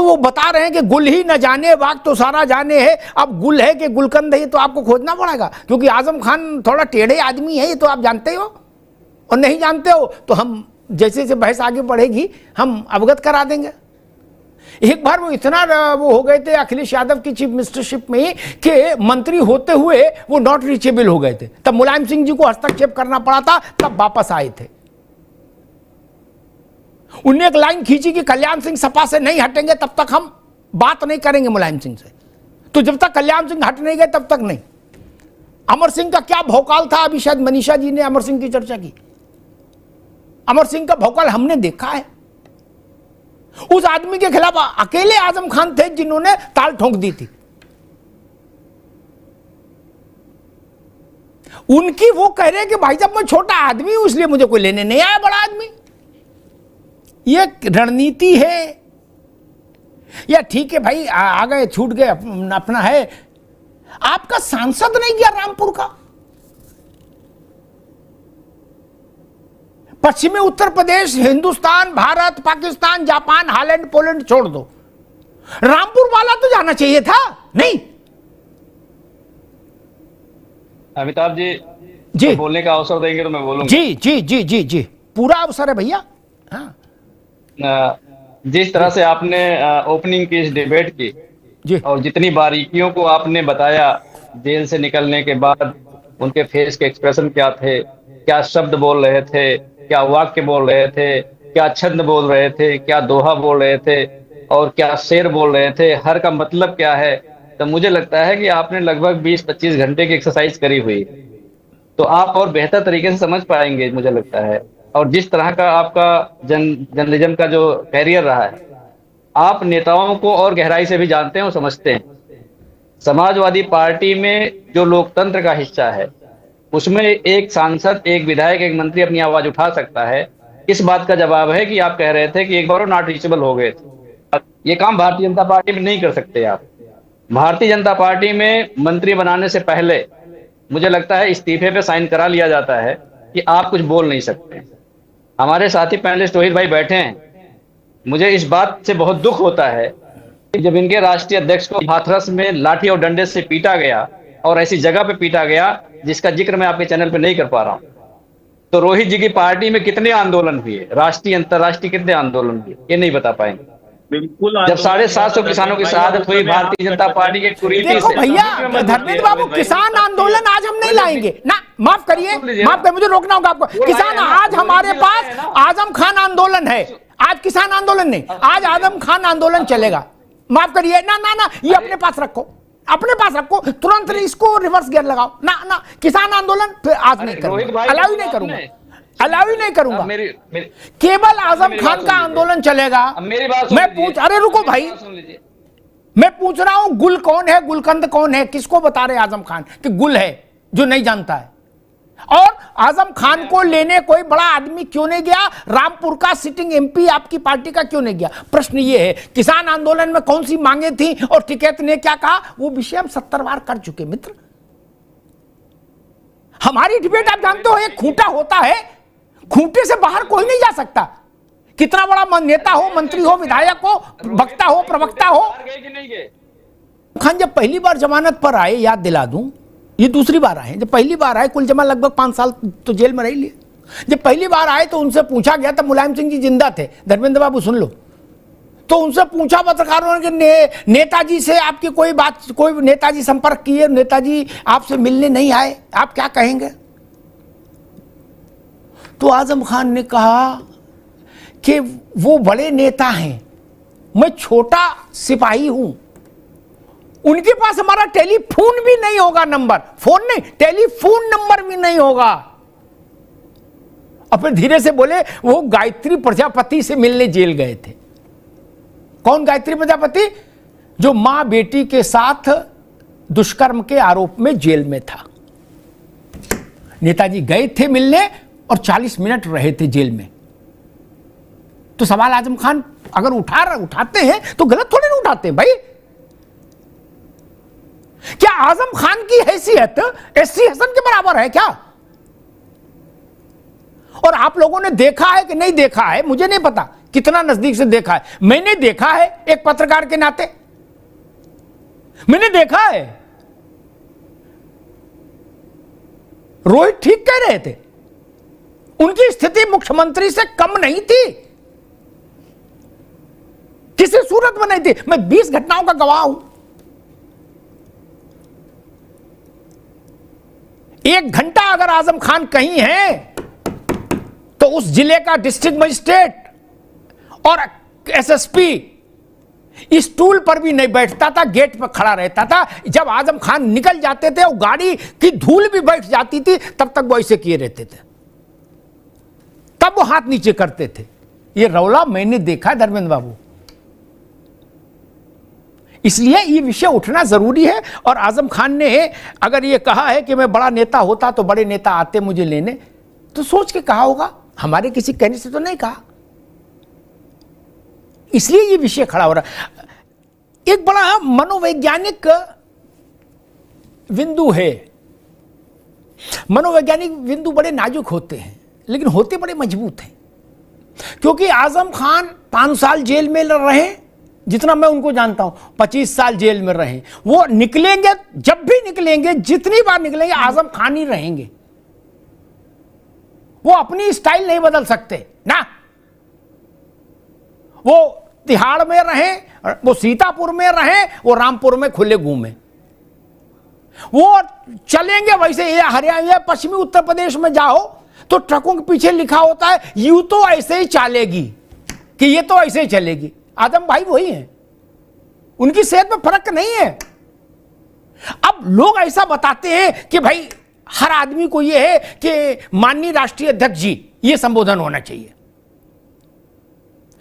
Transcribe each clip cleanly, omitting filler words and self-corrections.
वो बता रहे हैं कि गुल ही न जाने वाक तो सारा जाने है। अब गुल है कि गुलकंद है तो आपको खोजना पड़ेगा, क्योंकि आजम खान थोड़ा टेढ़े आदमी है, ये तो आप जानते हो। और नहीं जानते हो तो हम जैसे जैसे बहस आगे बढ़ेगी हम अवगत करा देंगे। एक बार वो इतना वो हो गए थे अखिलेश यादव की चीफ मिनिस्टरशिप में कि मंत्री होते हुए वो नॉट रीचेबल हो गए थे। तब मुलायम सिंह जी को हस्तक्षेप करना पड़ा था, तब वापस आए थे। उन्हें एक लाइन खींची कि कल्याण सिंह सपा से नहीं हटेंगे तब तक हम बात नहीं करेंगे मुलायम सिंह से। तो जब तक कल्याण सिंह हट नहीं गए तब तक नहीं। अमर सिंह का क्या भौकाल था, अभी शायद मनीषा जी ने अमर सिंह की चर्चा की। अमर सिंह का भौकाल हमने देखा है। उस आदमी के खिलाफ अकेले आजम खान थे जिन्होंने ताल ठोंक दी थी। उनकी वो कह रहे हैं कि भाई साहब मैं छोटा आदमी हूं इसलिए मुझे कोई लेने नहीं आया बड़ा आदमी। ये रणनीति है या ठीक है भाई आ गए छूट गए अपना है। आपका सांसद नहीं गया रामपुर का, पश्चिमी Uttar Pradesh, Hindustan, Bharat, Pakistan, Japan, Holland, Poland छोड़ दो, रामपुर वाला तो जाना चाहिए था नहीं। अमिताभ जी जी तो बोलने का अवसर देंगे तो मैं बोलूंगा। जी जी जी जी जी पूरा अवसर है भैया। हाँ जिस तरह से आपने ओपनिंग की इस डिबेट की जी और जितनी बारीकियों को आपने बताया, जेल से निकलने के बाद उनके फेस के एक्सप्रेशन क्या थे, क्या शब्द बोल रहे थे, क्या वाक्य बोल रहे थे, क्या छंद बोल रहे थे, क्या दोहा बोल रहे थे और क्या शेर बोल रहे थे, हर का मतलब क्या है। तो मुझे लगता है कि आपने लगभग 20-25 घंटे की एक्सरसाइज करी हुई, तो आप और बेहतर तरीके से समझ पाएंगे मुझे लगता है। और जिस तरह का आपका जर्नलिज्म का जो कैरियर रहा है, आप नेताओं को और गहराई से भी जानते हैं और समझते हैं। समाजवादी पार्टी में जो लोकतंत्र का हिस्सा है उसमें एक सांसद, एक विधायक, एक मंत्री अपनी आवाज उठा सकता है। इस बात का जवाब है कि आप कह रहे थे कि एक बार वो नॉट रीचेबल हो गए थे। ये काम भारतीय जनता पार्टी में नहीं कर सकते आप। भारतीय जनता पार्टी में मंत्री बनाने से पहले मुझे लगता है इस्तीफे पे साइन करा लिया जाता है कि आप कुछ बोल नहीं सकते। हमारे साथी पैनलिस्ट रोहित भाई बैठे हैं, मुझे इस बात से बहुत दुख होता है कि जब इनके राष्ट्रीय अध्यक्ष को हाथरस में लाठी और डंडे से पीटा गया और ऐसी जगह पे पीटा गया जिसका जिक्र मैं आपके चैनल पे नहीं कर पा रहा हूं, तो रोहित जी की पार्टी में कितने आंदोलन हुए, राष्ट्रीय अंतर्राष्ट्रीय कितने आंदोलन हुए, ये नहीं बता पाएंगे। बिल्कुल जब 750 किसानों की शहादत हुई भारतीय जनता पार्टी के कुरीति देखो से। भैया धर्मेंद्र बाबू, किसान आंदोलन आज हम नहीं लाएंगे ना, माफ करिए, माफ कर, मुझे रोकना होगा आपको। किसान आज हमारे पास आजम खान आंदोलन है, आज किसान आंदोलन नहीं, आज आजम खान आंदोलन चलेगा। माफ करिए ना ना ना, ये अपने पास रखो, अपने पास रखो, तुरंत इसको रिवर्स गियर लगाओ ना ना। किसान आंदोलन फिर आज नहीं करूंगा, अलाउ नहीं करूंगा, अलाउ ही नहीं करूंगा। केवल आजम खान का आंदोलन चलेगा। मैं पूछ, अरे रुको भाई, मैं पूछ रहा हूं गुल कौन है, गुलकंद कौन है, किसको बता रहे आजम खान कि गुल है जो नहीं जानता है। और आजम खान को लेने कोई बड़ा आदमी क्यों नहीं गया, रामपुर का सिटिंग एमपी आपकी पार्टी का क्यों नहीं गया। प्रश्न ये है, किसान आंदोलन में कौन सी मांगे थी और टिकैत ने क्या कहा, वो विषय हम 70 बार कर चुके मित्र। हमारी डिबेट आप जानते हो, एक खूंटा होता है, खूंटे से बाहर कोई नहीं जा सकता। कितना बड़ा नेता हो, मंत्री हो, विधायक हो, वक्ता हो, प्रवक्ता हो। खान जब पहली बार जमानत पर आए, याद दिला दूं, ये दूसरी बार आए, जब पहली बार आए, कुल जमा लगभग 5 साल तो जेल में रह लिए। जब पहली बार आए तो उनसे पूछा गया, तब मुलायम सिंह जी जिंदा थे, धर्मेंद्र बाबू सुन लो, तो उनसे पूछा पत्रकारों ने कि नेताजी से आपकी कोई बात, कोई नेताजी संपर्क किए, नेताजी आपसे मिलने नहीं आए, आप क्या कहेंगे। तो आजम खान ने कहा कि वो बड़े नेता हैं, मैं छोटा सिपाही हूं, उनके पास हमारा टेलीफोन भी नहीं होगा, नंबर, फोन नहीं, टेलीफोन नंबर भी नहीं होगा। और फिर धीरे से बोले वो गायत्री प्रजापति से मिलने जेल गए थे। कौन गायत्री प्रजापति, जो मां बेटी के साथ दुष्कर्म के आरोप में जेल में था। नेताजी गए थे मिलने और 40 मिनट रहे थे जेल में। तो सवाल आजम खान अगर उठाते हैं तो गलत थोड़ी ना उठाते हैं भाई। क्या आजम खान की हैसियत एससी हसन के बराबर है क्या? और आप लोगों ने देखा है कि नहीं देखा है मुझे नहीं पता, कितना नजदीक से देखा है। मैंने देखा है एक पत्रकार के नाते, मैंने देखा है। रोहित ठीक कह रहे थे, उनकी स्थिति मुख्यमंत्री से कम नहीं थी, किसी सूरत में नहीं थी। मैं 20 घटनाओं का गवाह हूं। एक घंटा अगर आजम खान कहीं है तो उस जिले का डिस्ट्रिक्ट मजिस्ट्रेट और एसएसपी इस स्टूल पर भी नहीं बैठता था, गेट पर खड़ा रहता था। जब आजम खान निकल जाते थे और गाड़ी की धूल भी बैठ जाती थी, तब तक वो ऐसे किए रहते थे, तब वो हाथ नीचे करते थे। ये रौला मैंने देखा धर्मेंद्र बाबू, इसलिए ये विषय उठना जरूरी है। और आजम खान ने अगर ये कहा है कि मैं बड़ा नेता होता तो बड़े नेता आते मुझे लेने, तो सोच के कहा होगा, हमारे किसी कहने से तो नहीं कहा। इसलिए ये विषय खड़ा हो रहा। एक बड़ा मनोवैज्ञानिक बिंदु है। मनोवैज्ञानिक बिंदु बड़े नाजुक होते हैं, लेकिन होते बड़े मजबूत हैं। क्योंकि आजम खान 5 साल जेल में रहे, जितना मैं उनको जानता हूं 25 साल जेल में रहे। वो निकलेंगे, जब भी निकलेंगे, जितनी बार निकलेंगे, आजम खान ही रहेंगे। वो अपनी स्टाइल नहीं बदल सकते ना। वो तिहाड़ में रहे, वो सीतापुर में रहे, वो रामपुर में खुले घूमे, वो चलेंगे वैसे। ये हरियाणा या पश्चिमी उत्तर प्रदेश में जाओ तो ट्रकों के पीछे लिखा होता है यूं तो ऐसे ही चलेगी, कि ये तो ऐसे ही चलेगी। आजम भाई वही हैं, उनकी सेहत में फर्क नहीं है। अब लोग ऐसा बताते हैं कि भाई हर आदमी को यह है कि माननीय राष्ट्रीय अध्यक्ष जी ये संबोधन होना चाहिए,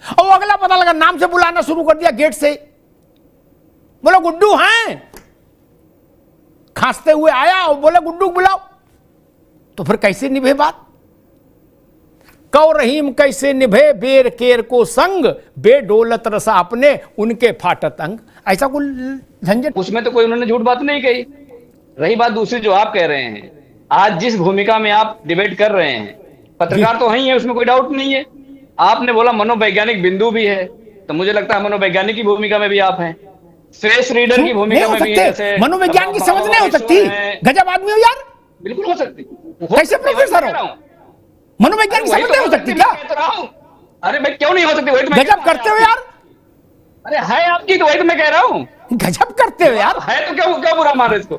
और अगला पता लगा नाम से बुलाना शुरू कर दिया गेट से। बोलो गुड्डू हैं, खांसते हुए आया और बोले गुड्डू बुलाओ, तो फिर कैसे निभे बात। कौ रहीम कैसे निभे बेर केर को संग, बेडोलत रसा अपने उनके फाटत अंग। ऐसा कोई झंझट उसमें तो कोई उन्होंने झूठ बात नहीं कही। रही बात दूसरी जो आप कह रहे हैं, आज जिस भूमिका में आप डिबेट कर रहे हैं, पत्रकार तो वही है, उसमें कोई डाउट नहीं है। आपने बोला मनोवैज्ञानिक बिंदु भी है, तो मुझे लगता है मनोवैज्ञानिक की भूमिका में भी आप हैं, फेस रीडर की भूमिका में भी है। मनोविज्ञान की समझ नहीं हो सकती? गजब आदमी हो यार। बिल्कुल हो सकती। कैसे प्रोफेसर हो? मनोविज्ञान की समझ नहीं हो सकती क्या? अरे मैं क्यों नहीं हो सकती? गजब करते हो यार। अरे है आपकी, तो वही तो मैं कह रहा हूँ। गजब करते हो यार। है तो क्या बुरा मारे इसको।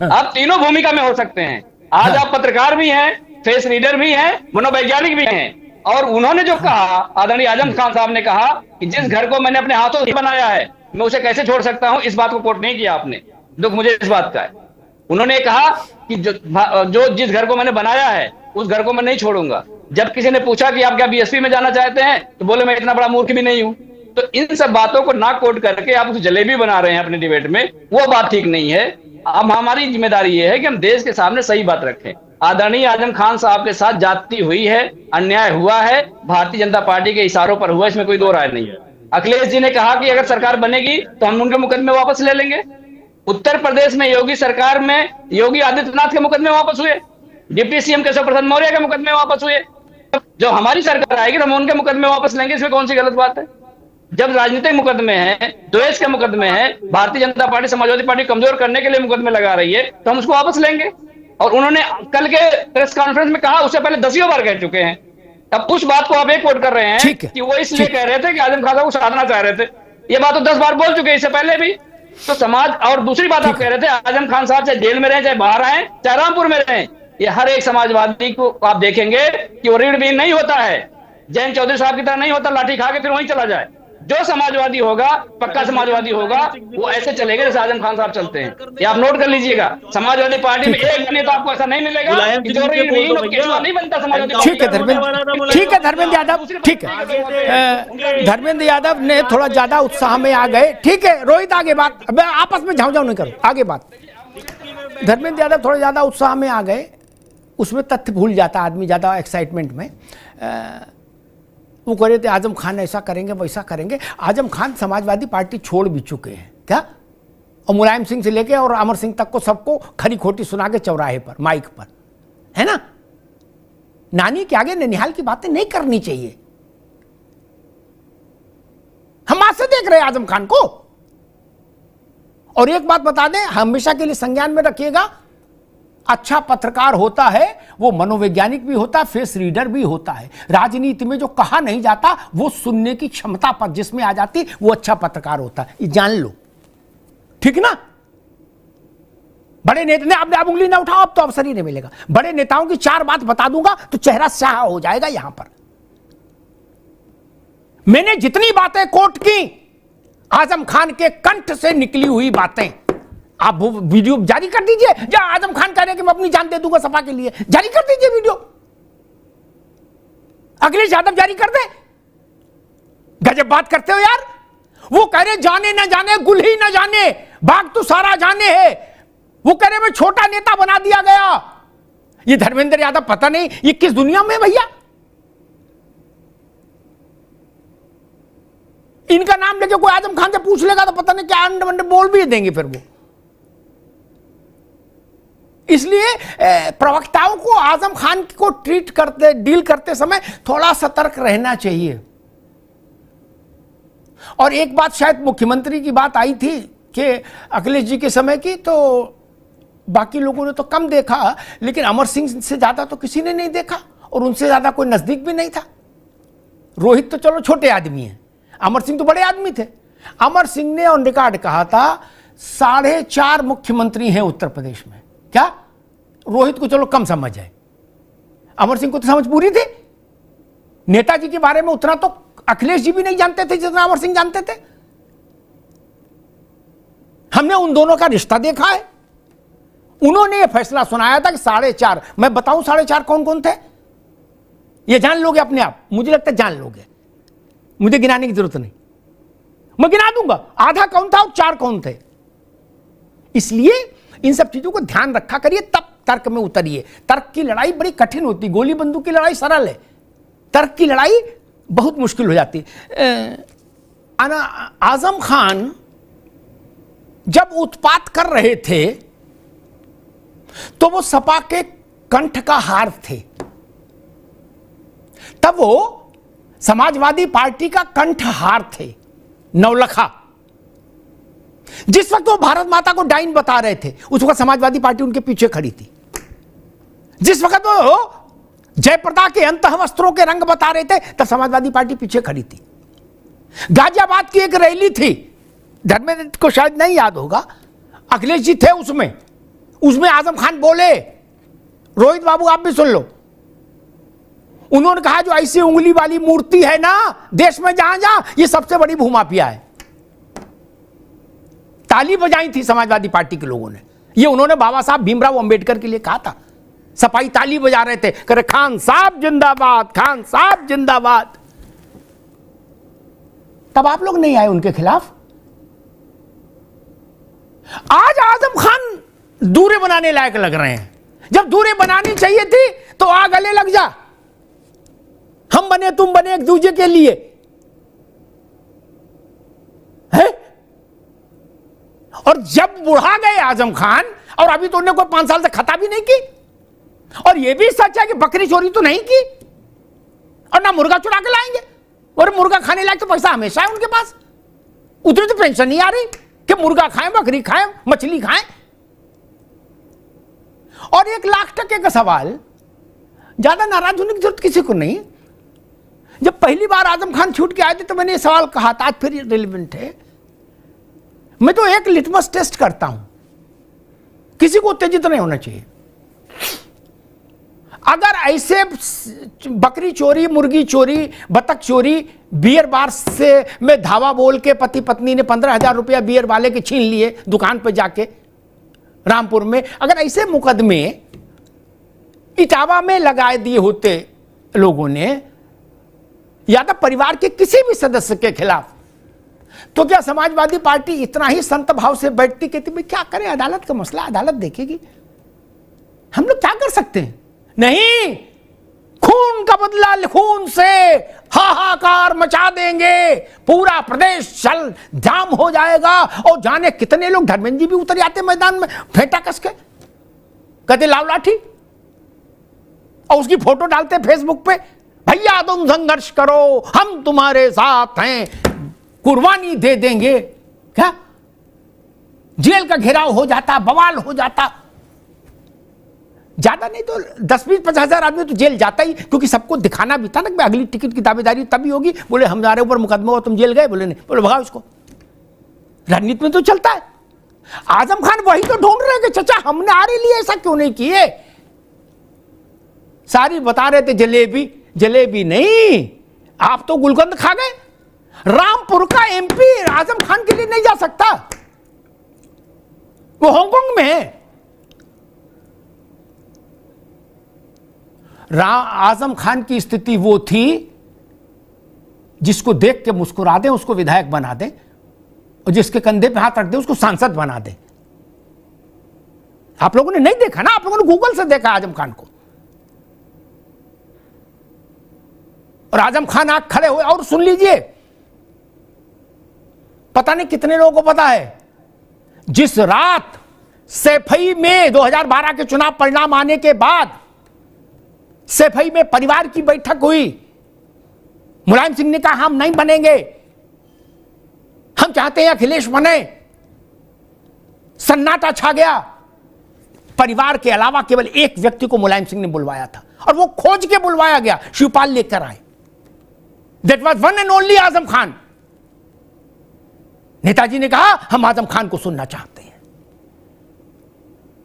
आप तीनों भूमिका में हो सकते हैं। आज आप पत्रकार भी हैं, फेस रीडर भी हैं, मनोवैज्ञानिक भी हैं। और उन्होंने जो कहा, आदरणीय आजम खान साहब ने कहा कि जिस घर को मैंने अपने हाथों से बनाया है, मैं उसे कैसे छोड़ सकता हूं, इस बात को कोट नहीं किया आपने। दुख मुझे इस बात का है। उन्होंने कहा कि जो जिस घर को मैंने बनाया है उस घर को मैं नहीं छोड़ूंगा। जब किसी ने पूछा कि आप क्या बीएसपी में जाना चाहते हैं, तो बोले मैं इतना बड़ा मूर्ख भी नहीं हूं। तो इन सब बातों को ना कोट करके आप उस जलेबी बना रहे हैं अपने डिबेट में, वो बात ठीक नहीं है। अब हमारी जिम्मेदारी ये है कि हम देश के सामने सही बात रखें। आदरणीय आजम खान साहब के साथ जाति हुई है, अन्याय हुआ है, भारतीय जनता पार्टी के इशारों पर हुआ, इसमें कोई दो राय नहीं है। अखिलेश जी ने कहा कि अगर सरकार बनेगी तो हम उनके मुकदमे वापस ले लेंगे। उत्तर प्रदेश में योगी सरकार में योगी आदित्यनाथ के मुकदमे वापस हुए, डिप्टी सीएम केशव प्रसाद मौर्य के मुकदमे वापस हुए। जो हमारी सरकार आएगी तो हम उनके मुकदमे वापस लेंगे, इसमें कौन सी गलत बात है? जब राजनीतिक मुकदमे हैं, द्वेष के मुकदमे हैं, भारतीय जनता पार्टी समाजवादी पार्टी कमजोर करने के लिए मुकदमे लगा रही है, तो हम उसको वापस लेंगे। और उन्होंने कल के प्रेस कॉन्फ्रेंस में कहा, उससे पहले 10 बार कह चुके हैं। अब उस बात को आप एक कोट कर रहे हैं कि वो इसलिए कह रहे थे कि आजम खान साहब को साधना चाह रहे थे। ये बात तो 10 बार बोल चुके हैं इससे पहले भी। तो समाज, और दूसरी बात आप कह रहे थे आजम खान साहब चाहे जेल में रहे, चाहे बाहर आए, चाहे रामपुर में रहे, ये हर एक समाजवादी को आप देखेंगे कि वो रीढ़ बीन नहीं होता है, जैन चौधरी साहब की तरह नहीं होता लाठी खा के फिर वहीं चला जाए। जो समाजवादी होगा, पक्का समाजवादी होगा, वो ऐसे चलेगा जैसे आजम खान साहब चलते हैं। ये आप नोट कर लीजिएगा। समाजवादी पार्टी में एक नेता आपको ऐसा नहीं मिलेगा कि जो रीढ़ बीन और केचुआ नहीं बनता समाजवादी पार्टी। ठीक है धर्मेंद्र, ठीक है धर्मेंद्र यादव, ठीक है धर्मेंद्र यादव ने थोड़ा ज्यादा उत्साह में आ गए। ठीक है रोहित, आगे बात, आपस में झाऊ नहीं करो, आगे बात। धर्मेंद्र यादव थोड़ा ज्यादा उत्साह में आ गए, उसमें तथ्य भूल जाता आदमी ज्यादा एक्साइटमेंट में। वो कह रहे थे आजम खान ऐसा करेंगे वैसा करेंगे। आजम खान समाजवादी पार्टी छोड़ भी चुके हैं क्या, और मुलायम सिंह से लेके और अमर सिंह तक को सबको खरी खोटी सुना के चौराहे पर माइक पर, है ना। नानी के आगे ननिहाल की बातें नहीं करनी चाहिए। तमाशे देख रहे हैं आजम खान को। और एक बात बता दें, हमेशा के लिए संज्ञान में रखिएगा, अच्छा पत्रकार होता है वो मनोवैज्ञानिक भी होता है, फेस रीडर भी होता है। राजनीति में जो कहा नहीं जाता वो सुनने की क्षमता पर जिसमें आ जाती वो अच्छा पत्रकार होता है, ये जान लो, ठीक ना। बड़े नेता ने आप उंगली ना उठाओ, अब तो अवसर ही नहीं मिलेगा। बड़े नेताओं की 4 बात बता दूंगा तो चेहरा स्याह हो जाएगा यहां पर। मैंने जितनी बातें कोट की आजम खान के कंठ से निकली हुई बातें, आप वो वीडियो जारी कर दीजिए। या आजम खान कह रहे हैं कि मैं अपनी जान दे दूंगा सपा के लिए, जारी कर दीजिए वीडियो, अखिलेश यादव जारी कर दे। गजब बात करते हो यार। वो कह रहे जाने ना जाने गुल ही ना जाने, बाग तो सारा जाने है। वो कह रहे मैं छोटा नेता बना दिया गया। ये धर्मेंद्र यादव पता नहीं ये किस दुनिया में भैया। इनका नाम लेके कोई आजम खान से पूछ लेगा तो पता नहीं क्या अंडे वंडे बोल भी देंगे फिर वो। इसलिए प्रवक्ताओं को आजम खान को डील करते समय थोड़ा सतर्क रहना चाहिए। और एक बात शायद मुख्यमंत्री की बात आई थी कि अखिलेश जी के समय की, तो बाकी लोगों ने तो कम देखा, लेकिन अमर सिंह से ज्यादा तो किसी ने नहीं देखा और उनसे ज्यादा कोई नजदीक भी नहीं था। रोहित तो चलो छोटे आदमी हैं, अमर सिंह तो बड़े आदमी थे। अमर सिंह ने ऑन रिकॉर्ड कहा था 4.5 मुख्यमंत्री हैं उत्तर प्रदेश में। क्या रोहित को चलो कम समझ है, अमर सिंह को तो समझ पूरी थी। नेताजी के बारे में उतना तो अखिलेश जी भी नहीं जानते थे जितना अमर सिंह जानते थे। हमने उन दोनों का रिश्ता देखा है। उन्होंने यह फैसला सुनाया था कि 4.5, मैं बताऊं 4.5 कौन कौन थे, ये जान लोगे अपने आप, मुझे लगता है जान लोगे, मुझे गिनाने की जरूरत नहीं, मैं गिना दूंगा। आधा कौन था और 4 कौन थे। इसलिए इन सब चीजों को ध्यान रखा करिए, तब तर्क में उतरिए। तर्क की लड़ाई बड़ी कठिन होती, गोली बंदूक की लड़ाई सरल है, तर्क की लड़ाई बहुत मुश्किल हो जाती। आजम खान जब उत्पात कर रहे थे तो वो सपा के कंठ का हार थे, तब वो समाजवादी पार्टी का कंठ हार थे, नवलखा। जिस वक्त वो भारत माता को डाइन बता रहे थे उस वक्त समाजवादी पार्टी उनके पीछे खड़ी थी। जिस वक्त वो जयप्रदा के अंतः वस्त्रों के रंग बता रहे थे तब समाजवादी पार्टी पीछे खड़ी थी। गाजियाबाद की एक रैली थी, धर्मेंद्र को शायद नहीं याद होगा, अखिलेश जी थे उसमें आजम खान बोले, रोहित बाबू आप भी सुन लो, उन्होंने कहा जो ऐसी उंगली वाली मूर्ति है ना देश में जहां जहां, ये सबसे बड़ी भूमाफिया है। ताली बजाई थी समाजवादी पार्टी के लोगों ने। ये उन्होंने बाबा साहब भीमराव अंबेडकर के लिए कहा था। सपाई ताली बजा रहे थे, कह रहे खान साहब जिंदाबाद, खान साहब जिंदाबाद। तब आप लोग नहीं आए उनके खिलाफ। आज आजम खान दूरी बनाने लायक लग रहे हैं। जब दूरी बनानी चाहिए थी तो आ गले लग जा, हम बने तुम बने एक दूसरे के लिए है। और जब बुढ़ा गए आजम खान, और अभी तो उन्हें कोई 5 साल से खता भी नहीं की, और यह भी सच है कि बकरी चोरी तो नहीं की और ना मुर्गा चुरा के लाएंगे, और मुर्गा खाने लायक तो पैसा हमेशा है उनके पास। उतनी तो पेंशन नहीं आ रही कि मुर्गा खाएं, बकरी खाएं, मछली खाएं। और 1 लाख टके का सवाल, ज्यादा नाराज होने की जरूरत किसी को नहीं। जब पहली बार आजम खान छूट के आए थे तो मैंने ये सवाल कहा था, आज फिर ये रिलेवेंट है। मैं तो एक लिटमस टेस्ट करता हूं, किसी को उत्तेजित नहीं होना चाहिए। अगर ऐसे बकरी चोरी, मुर्गी चोरी, बतख चोरी, बियर बार से में धावा बोल के पति पत्नी ने 15,000 रुपया बियर वाले के छीन लिए दुकान पर जाके रामपुर में, अगर ऐसे मुकदमे इटावा में लगाए दिए होते लोगों ने यादव परिवार के किसी भी सदस्य के खिलाफ, तो क्या समाजवादी पार्टी इतना ही संत भाव से बैठती, कहती भाई क्या करें, अदालत का मसला अदालत देखेगी, हम लोग क्या कर सकते हैं। नहीं, खून का बदला खून से हाहाकार मचा देंगे, पूरा प्रदेश चल जाम हो जाएगा। और जाने कितने लोग, धर्मेंद्र जी भी उतर जाते मैदान में फेंटा कस के, कहते लाओ लाठी, और उसकी फोटो डालते फेसबुक पे, भैया तुम संघर्ष करो हम तुम्हारे साथ हैं। कुर्बानी दे देंगे, क्या जेल का घेराव हो जाता, बवाल हो जाता। ज्यादा नहीं तो 10-20-50 हजार आदमी तो जेल जाता ही, क्योंकि सबको दिखाना भी था ना कि अगली टिकट की दावेदारी तभी होगी। बोले हमारे ऊपर मुकदमा हो, तुम जेल गए, बोले नहीं, बोले भगाओ इसको। राजनीति में तो चलता है। आजम खान वही तो ढूंढ रहे कि चचा हमने हमारे लिए ऐसा क्यों नहीं किए। सारी बता रहे थे जलेबी, जलेबी नहीं, आप तो गुलकंद खा गए। रामपुर का एमपी आजम खान के लिए नहीं जा सकता, वो हांगकांग में है। आजम खान की स्थिति वो थी जिसको देख के मुस्कुरा दें उसको विधायक बना दें, और जिसके कंधे पे हाथ रख दे उसको सांसद बना दे। आप लोगों ने नहीं देखा ना, आप लोगों ने गूगल से देखा आजम खान को। और आजम खान आग खड़े हुए। और सुन लीजिए, पता नहीं कितने लोगों को पता है, जिस रात सैफई में 2012 के चुनाव परिणाम आने के बाद सैफई में परिवार की बैठक हुई, मुलायम सिंह ने कहा हम नहीं बनेंगे, हम चाहते हैं अखिलेश बने। सन्नाटा छा गया। परिवार के अलावा केवल एक व्यक्ति को मुलायम सिंह ने बुलवाया था, और वो खोज के बुलवाया गया, शिवपाल लेकर आए। That was one and only Azam Khan. Netaji ने कहा हम आजम खान को सुनना चाहते हैं,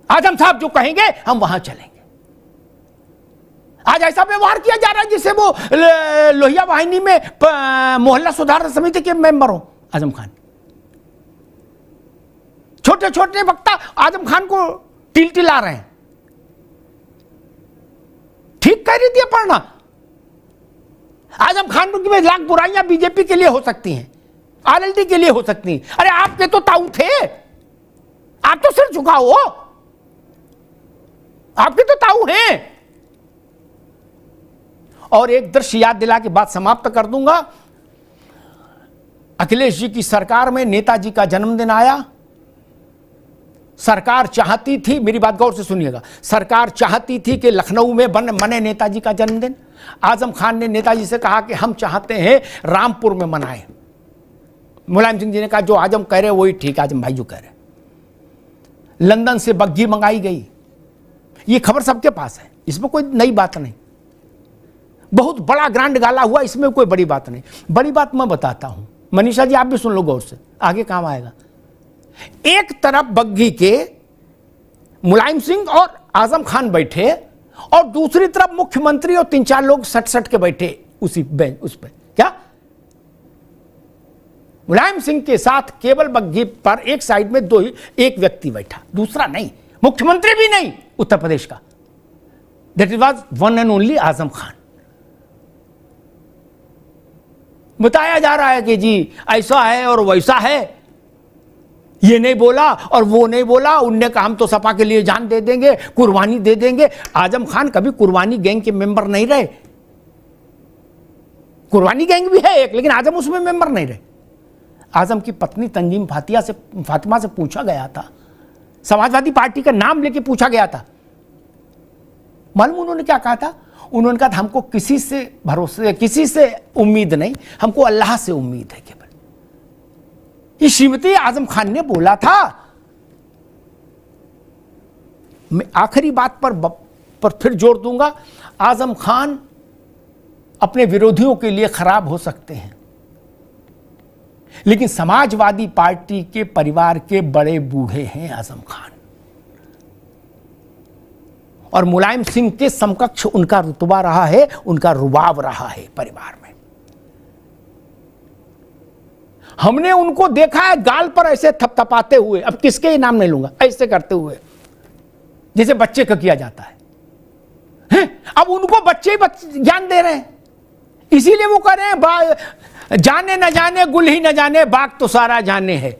आजम साहब जो कहेंगे हम वहां चलेंगे। आज ऐसा व्यवहार किया जा रहा है जिससे वो लोहिया वाहिनी में मोहल्ला सुधार समिति के मेंबर हो आजम खान। छोटे छोटे वक्ता आजम खान को टिलटिला रहे हैं। ठीक कह रही थी अपर्णा, आजम खान की लाख बुराइयां बीजेपी के लिए हो सकती हैं, आरएलडी के लिए हो सकती हैं। अरे आपके तो ताऊ थे, आप तो सिर झुकाओ, आपके तो ताऊ हैं। और एक दृश्य याद दिला के बात समाप्त कर दूंगा। अखिलेश जी की सरकार में नेताजी का जन्मदिन आया। सरकार चाहती थी, मेरी बात गौर से सुनिएगा, सरकार चाहती थी कि लखनऊ में मने नेताजी का जन्मदिन। आजम खान ने नेताजी से कहा कि हम चाहते हैं रामपुर में मनाएं। मुलायम सिंह जी ने कहा जो आजम कह रहे वही ठीक, आजम भाई जो कह रहे। लंदन से बग्घी मंगाई गई, ये खबर सबके पास है, इसमें कोई नई बात नहीं। बहुत बड़ा ग्रांड गाला हुआ, इसमें कोई बड़ी बात नहीं। बड़ी बात मैं बताता हूं, मनीषा जी आप भी सुन लो गौर से, आगे काम आएगा। एक तरफ बग्घी के मुलायम सिंह और आजम खान बैठे, और दूसरी तरफ मुख्यमंत्री और 3-4 लोग सट के बैठे उसी बेंच उस पर। क्या मुलायम सिंह के साथ केवल बग्घी पर एक साइड में एक व्यक्ति बैठा, दूसरा नहीं, मुख्यमंत्री भी नहीं उत्तर प्रदेश का। That was one and only Azam Khan. बताया जा रहा है कि जी ऐसा है और वैसा है, ये नहीं बोला और वो नहीं बोला, उनने कहा हम तो सपा के लिए जान दे देंगे, कुर्बानी दे देंगे। आजम खान कभी कुर्बानी गैंग के मेंबर नहीं रहे। कुर्बानी गैंग भी है एक, लेकिन आजम उसमें मेंबर नहीं रहे। आजम की पत्नी तंजीम फातिमा से पूछा गया था, समाजवादी पार्टी का नाम लेके पूछा गया था, मालूम उन्होंने क्या कहा था? उन्होंने कहा था हमको किसी से भरोसे, किसी से उम्मीद नहीं, हमको अल्लाह से उम्मीद है केवल। ये श्रीमती आजम खान ने बोला था। मैं आखिरी बात पर फिर जोर दूंगा, आजम खान अपने विरोधियों के लिए खराब हो सकते हैं, लेकिन समाजवादी पार्टी के परिवार के बड़े बूढ़े हैं आजम खान, और मुलायम सिंह के समकक्ष उनका रुतबा रहा है, उनका रुबाब रहा है परिवार में। हमने उनको देखा है गाल पर ऐसे थपथपाते हुए, अब किसके नाम नहीं लूंगा, ऐसे करते हुए जैसे बच्चे का किया जाता है। अब उनको बच्चे ज्ञान दे रहे हैं, इसीलिए वो कह रहे हैं जाने न जाने गुल ही न जाने, बाग तो सारा जाने है।